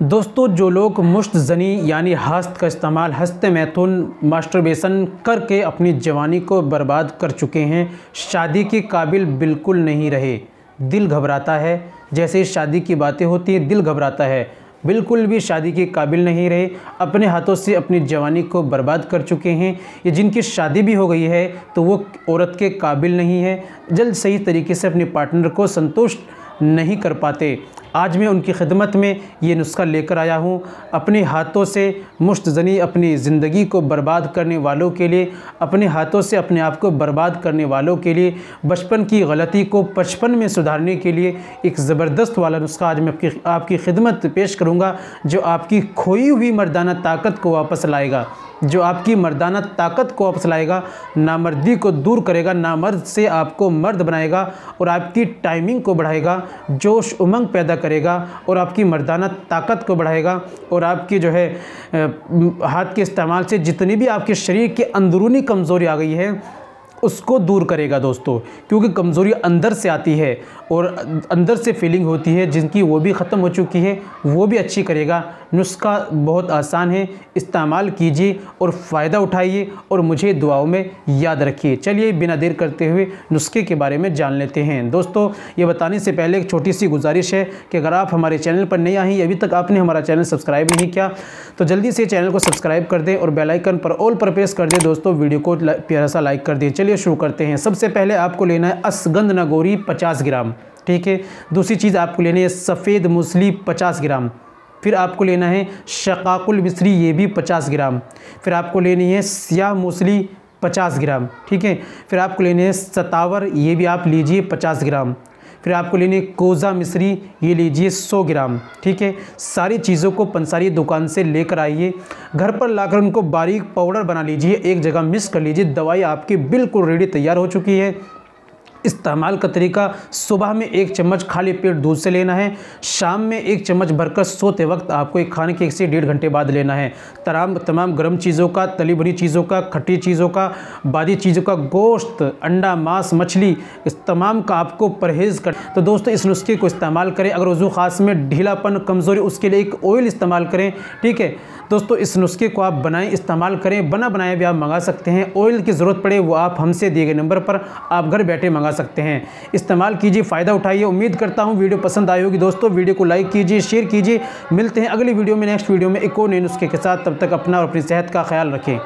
दोस्तों, जो लोग मुश्तज़नी यानी हस्त का इस्तेमाल हस्ते मैथुन मास्टरबेशन करके अपनी जवानी को बर्बाद कर चुके हैं, शादी के काबिल बिल्कुल नहीं रहे। दिल घबराता है, जैसे शादी की बातें होती हैं दिल घबराता है, बिल्कुल भी शादी के काबिल नहीं रहे, अपने हाथों से अपनी जवानी को बर्बाद कर चुके हैं। ये जिनकी शादी भी हो गई है तो वो औरत के काबिल नहीं है, जल्द सही तरीके से अपने पार्टनर को संतुष्ट नहीं कर पाते। आज मैं उनकी खिदमत में ये नुस्खा लेकर आया हूँ। अपने हाथों से मुश्तज़नी अपनी ज़िंदगी को बर्बाद करने वालों के लिए, अपने हाथों से अपने आप को बर्बाद करने वालों के लिए, बचपन की गलती को बचपन में सुधारने के लिए एक ज़बरदस्त वाला नुस्खा आज मैं आपकी खिदमत पेश करूँगा, जो आपकी खोई हुई मर्दाना ताकत को वापस लाएगा, जो आपकी मर्दाना ताकत को वापस लाएगा, नामर्दी को दूर करेगा, नामर्द से आपको मर्द बनाएगा और आपकी टाइमिंग को बढ़ाएगा, जोश उमंग पैदा करेगा और आपकी मर्दाना ताकत को बढ़ाएगा और आपकी जो है हाथ के इस्तेमाल से जितनी भी आपके शरीर की अंदरूनी कमज़ोरी आ गई है उसको दूर करेगा दोस्तों। क्योंकि कमज़ोरी अंदर से आती है और अंदर से फीलिंग होती है जिनकी, वो भी ख़त्म हो चुकी है, वो भी अच्छी करेगा। नुस्खा बहुत आसान है, इस्तेमाल कीजिए और फ़ायदा उठाइए और मुझे दुआओं में याद रखिए। चलिए बिना देर करते हुए नुस्खे के बारे में जान लेते हैं। दोस्तों, ये बताने से पहले एक छोटी सी गुजारिश है कि अगर आप हमारे चैनल पर नए आए हैं, अभी तक आपने हमारा चैनल सब्सक्राइब नहीं किया तो जल्दी से चैनल को सब्सक्राइब कर दें और बेल आइकन पर ऑल पर प्रेस कर दें। दोस्तों, वीडियो को प्यारा सा लाइक कर दें। चलिए शुरू करते हैं। सबसे पहले आपको लेना है असगंध नागौरी 50 ग्राम, ठीक है। दूसरी चीज़ आपको लेनी है सफ़ेद मूसली 50 ग्राम। फिर आपको लेना है शकाकुल मिस्री, ये भी 50 ग्राम। फिर आपको लेनी है स्याह मूसली 50 ग्राम, ठीक है। फिर आपको लेने हैं सतावर, ये भी आप लीजिए 50 ग्राम। फिर आपको लेनी है कोज़ा मिस्री, ये लीजिए 100 ग्राम, ठीक है। सारी चीज़ों को पंसारी दुकान से लेकर आइए, घर पर लाकर उनको बारीक पाउडर बना लीजिए, एक जगह मिक्स कर लीजिए। दवाई आपकी बिल्कुल रेडी तैयार हो चुकी है। इस्तेमाल का तरीका, सुबह में 1 चम्मच खाली पेट दूध से लेना है, शाम में 1 चम्मच भरकर सोते वक्त आपको एक खाने के 1 से 1.5 घंटे बाद लेना है। तमाम गर्म चीज़ों का, तली भुनी चीज़ों का, खट्टी चीज़ों का, बादी चीज़ों का, गोश्त, अंडा, मांस, मछली, इस तमाम का आपको परहेज़ कर। तो दोस्तों, इस नुस्खे को इस्तेमाल करें। अगर वज़ू ख़ास में ढीलापन, कमज़ोरी, उसके लिए एक ऑयल इस्तेमाल करें, ठीक है दोस्तों। इस नुस्खे को आप बनाएं, इस्तेमाल करें, बना बनाए भी आप मंगा सकते हैं। ऑयल की ज़रूरत पड़े वो आप हमसे दिए गए नंबर पर आप घर बैठे मंगा सकते हैं। इस्तेमाल कीजिए, फ़ायदा उठाइए। उम्मीद करता हूँ वीडियो पसंद आई होगी। दोस्तों, वीडियो को लाइक कीजिए, शेयर कीजिए। मिलते हैं अगली वीडियो में, नेक्स्ट वीडियो में एक और नए नुस्खे के साथ। तब तक अपना और अपनी सेहत का ख्याल रखें।